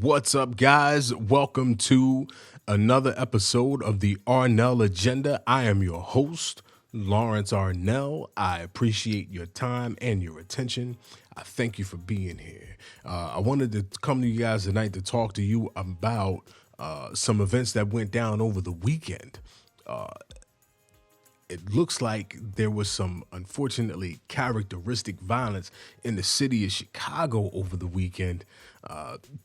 What's up, guys? Welcome to another episode of the Arnell Agenda. I am your host, Lawrence Arnell. I appreciate your time and your attention. I thank you for being here. I wanted to come to you guys tonight to talk to you about some events that went down over the weekend. It looks like there was some, unfortunately, characteristic violence in the city of Chicago over the weekend.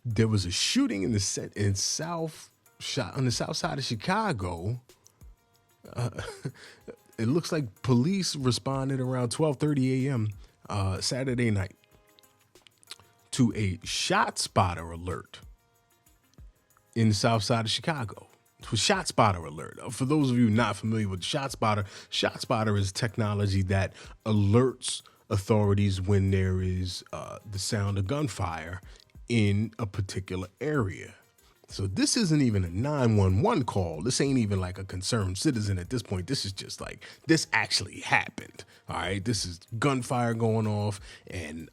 There was a shooting on the south side of Chicago. It looks like police responded around 12:30 a.m. Saturday night to a shot spotter alert in the south side of Chicago. To a shot spotter alert. For those of you not familiar with shot spotter is technology that alerts authorities when there is the sound of gunfire in a particular area. So this isn't even a 911 call. This ain't even like a concerned citizen at this point. This is just like, this actually happened. All right. This is gunfire going off and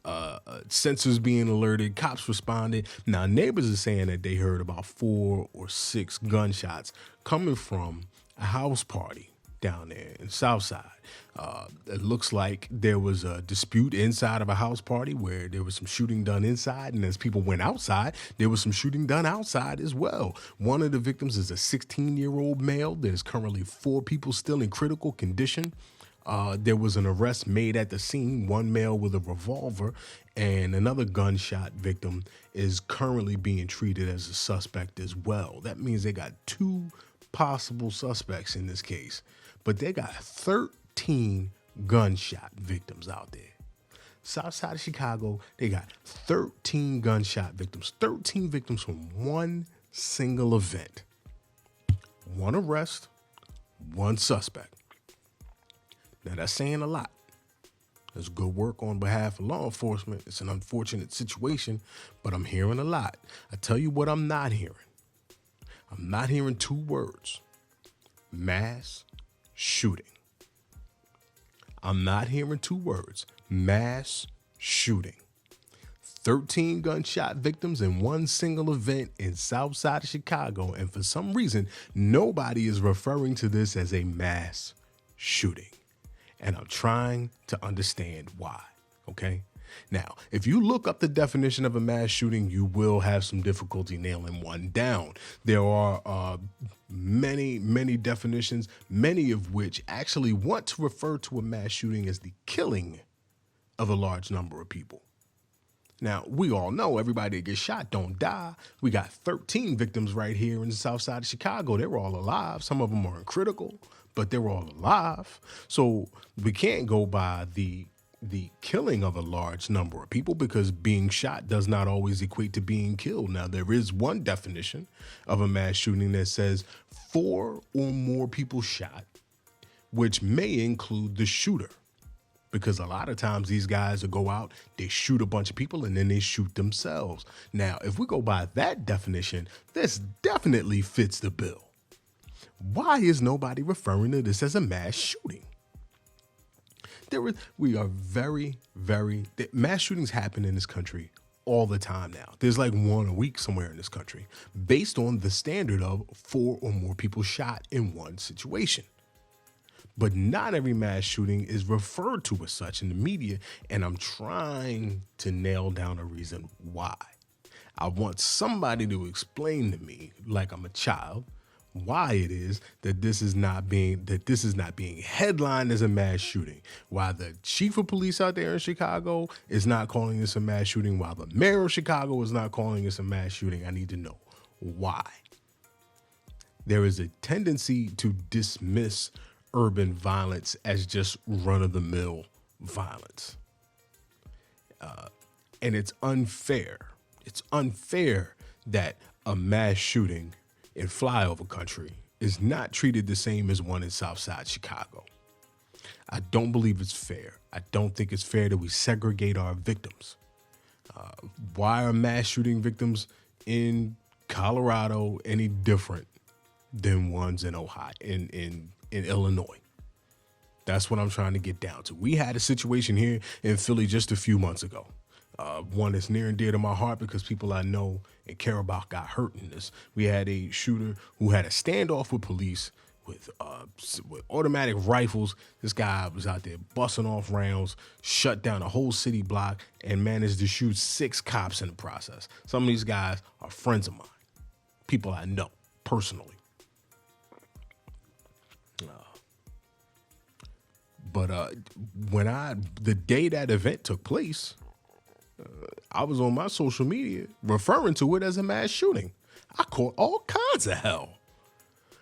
sensors being alerted. Cops responded. Now, neighbors are saying that they heard about 4 or 6 gunshots coming from a house party down there in Southside. It looks like there was a dispute inside of a house party where there was some shooting done inside, and as people went outside, there was some shooting done outside as well. One of the victims is a 16-year-old male. There's currently 4 people still in critical condition. There was an arrest made at the scene, one male with a revolver, and another gunshot victim is currently being treated as a suspect as well. That means they got 2 possible suspects in this case, but they got 13 gunshot victims out there. South side of Chicago, they got 13 gunshot victims, 13 victims from one single event. 1 arrest, 1 suspect. Now that's saying a lot. That's good work on behalf of law enforcement. It's an unfortunate situation, but I'm hearing a lot. I tell you what I'm not hearing. I'm not hearing 2 words: mass shooting. I'm not hearing 2 words: mass shooting. 13 gunshot victims in one single event in South Side of Chicago, and for some reason, nobody is referring to this as a mass shooting. And I'm trying to understand why, okay? Now, if you look up the definition of a mass shooting, you will have some difficulty nailing one down. There are many definitions, many of which actually want to refer to a mass shooting as the killing of a large number of people. Now, we all know everybody that gets shot don't die. We got 13 victims right here in the south side of Chicago. They're all alive. Some of them are in critical, but they're all alive. So we can't go by the killing of a large number of people, because being shot does not always equate to being killed. Now, there is one definition of a mass shooting that says 4 or more people shot, which may include the shooter, because a lot of times these guys will go out, they shoot a bunch of people, and then they shoot themselves. Now, if we go by that definition, this definitely fits the bill. Why is nobody referring to this as a mass shooting? Mass shootings happen in this country all the time now. There's like 1 a week somewhere in this country, based on the standard of 4 or more people shot in one situation. But not every mass shooting is referred to as such in the media, and I'm trying to nail down a reason why. I want somebody to explain to me, like I'm a child, why it is that this is not being headlined as a mass shooting. Why the chief of police out there in Chicago is not calling this a mass shooting, while the mayor of Chicago is not calling this a mass shooting. I need to know why. There is a tendency to dismiss urban violence as just run-of-the-mill violence. And it's unfair. It's unfair that a mass shooting in flyover country is not treated the same as one in Southside Chicago. I don't believe it's fair. I don't think it's fair that we segregate our victims. Why are mass shooting victims in Colorado any different than ones in Ohio, in Illinois? That's what I'm trying to get down to. We had a situation here in Philly just a few months ago. One that's near and dear to my heart because people I know and care about got hurt in this. We had a shooter who had a standoff with police with automatic rifles. This guy was out there busting off rounds, shut down a whole city block, and managed to shoot 6 cops in the process. Some of these guys are friends of mine, people I know personally. But the day that event took place, I was on my social media referring to it as a mass shooting. I caught all kinds of hell.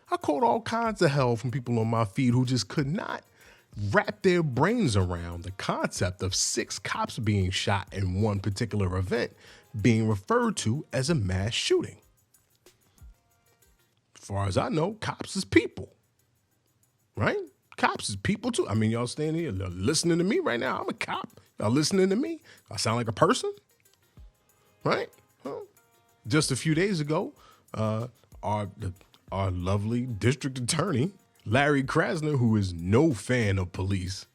I caught all kinds of hell from people on my feed who just could not wrap their brains around the concept of 6 cops being shot in one particular event being referred to as a mass shooting. As far as I know, cops is people, right? Cops is people too. I mean, y'all standing here listening to me right now. I'm a cop. Y'all listening to me? I sound like a person, right? Well, just a few days ago, our lovely district attorney, Larry Krasner, who is no fan of police,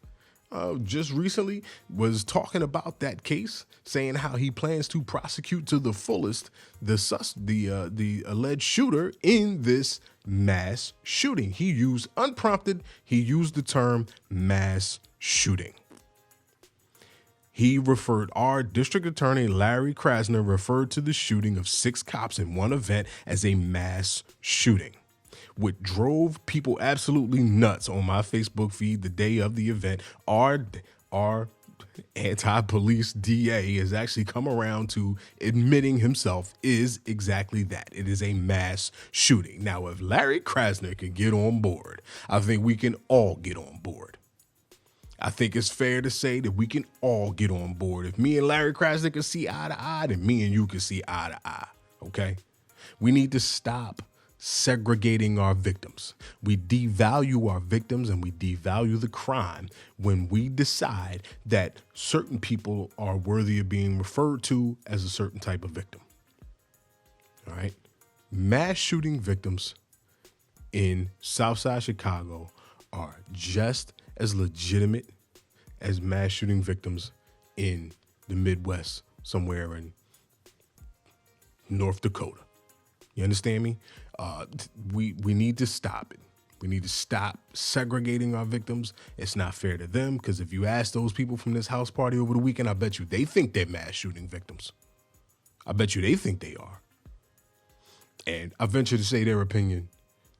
just recently was talking about that case, saying how he plans to prosecute to the fullest the alleged shooter in this mass shooting. He used the term mass shooting. Our district attorney, Larry Krasner, referred to the shooting of 6 cops in one event as a mass shooting, which drove people absolutely nuts on my Facebook feed the day of the event. Our anti-police DA has actually come around to admitting himself is exactly that. It is a mass shooting. Now, if Larry Krasner can get on board, I think we can all get on board. I think it's fair to say that we can all get on board. If me and Larry Krasner can see eye to eye, then me and you can see eye to eye, okay? We need to stop segregating our victims. We devalue our victims and we devalue the crime when we decide that certain people are worthy of being referred to as a certain type of victim. All right? Mass shooting victims in Southside Chicago are just as legitimate as mass shooting victims in the Midwest, somewhere in North Dakota. You understand me? We need to stop it. We need to stop segregating our victims. It's not fair to them, because if you ask those people from this house party over the weekend, I bet you they think they're mass shooting victims. I bet you they think they are. And I venture to say their opinion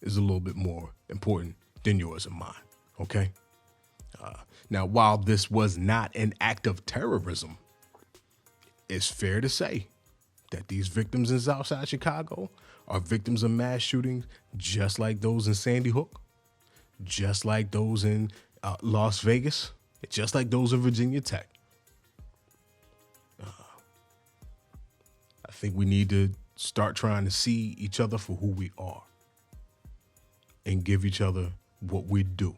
is a little bit more important than yours and mine, okay? Now, while this was not an act of terrorism, it's fair to say that these victims in Southside Chicago are victims of mass shootings just like those in Sandy Hook, just like those in Las Vegas, just like those in Virginia Tech. I think we need to start trying to see each other for who we are and give each other what we do.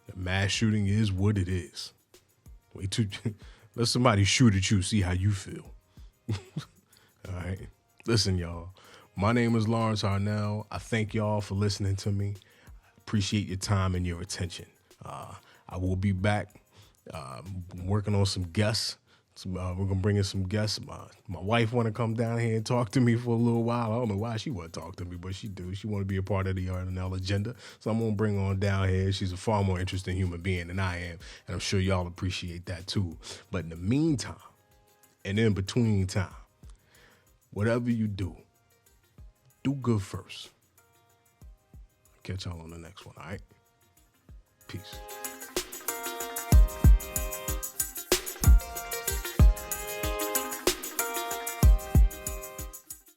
The mass shooting is what it is. Let somebody shoot at you, see how you feel. All right. Listen, y'all. My name is Lawrence Arnell. I thank y'all for listening to me. Appreciate your time and your attention. I will be back working on some guests. We're going to bring in some guests. My wife want to come down here and talk to me for a little while. I don't know why she want to talk to me, but she do. She want to be a part of the Arnell Agenda. So I'm going to bring her on down here. She's a far more interesting human being than I am, and I'm sure y'all appreciate that too. But in the meantime, and in between time, whatever you do good first. Catch y'all on the next one, all right? Peace.